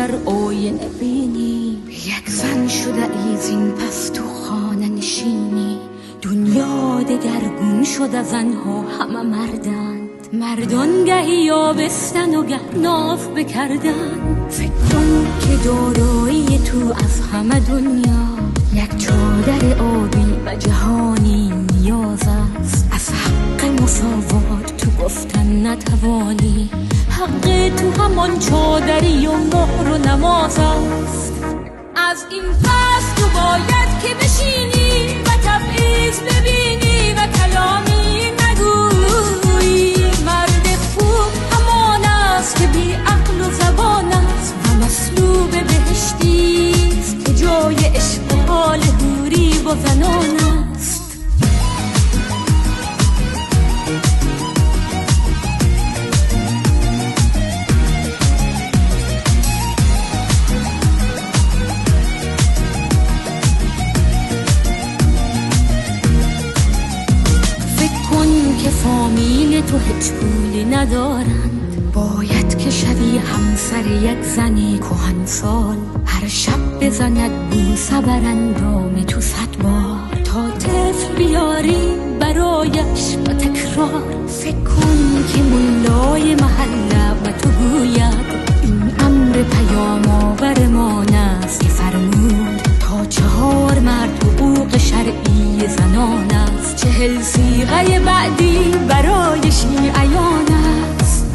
در آینه بینی. یک زن شده ایز این پس تو خانه نشینی. دنیا دگرگون شده، زنها همه مردند. مردان گهی یابستن و گه ناف بکردن. فکر کن که دارایی تو از همه دنیا یک چادر آبی و جهانی نیاز است. از حق مساوات تو گفتن نتوانی. حق تو همان چادری و مهر و نماز است. از این پس تو باید که بشینی و تبعیض ببینی و کلامی نگویی. مرد خوب همان است که بی عقل و زبان است و مصلوب بهشتی است که جای عشق و حال حوری با زنان است. فامیل تو هیچ پولی ندارند. باید که شوی همسر یک زن کهنسال. هر شب بزند بوسه بر اندام تو 100 بار تا طفل بیاری برایش و تکرار. فکر کن که ملای محله و تو گوید این امر پیام آورمان است که فرمود تا 4 مرد حقوق شرعی زنان است. 40 صیغه بعدی برای شیعیان است.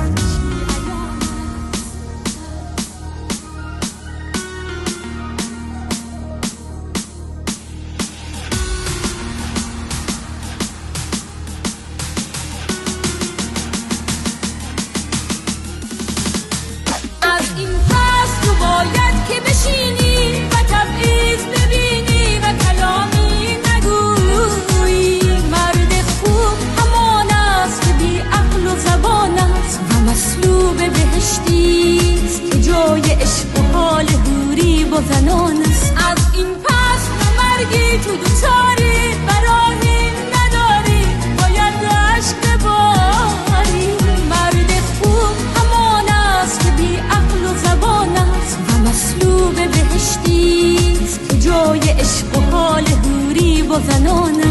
از این پس تو باید که بشینی و تبعیض ببینی و کلامی نگویی. مرد خوب همان است که بی عقل و زبان است و مصلوب بهشتی است که جای عشق و حال حوری با زنان است. از این پس مرگی تو دوچاری براهی نداری، باید عشق بباری. مرد خوب همان است که بی عقل و زبان است و مصلوب بهشتی است که جای عشق و حال حوری با زنان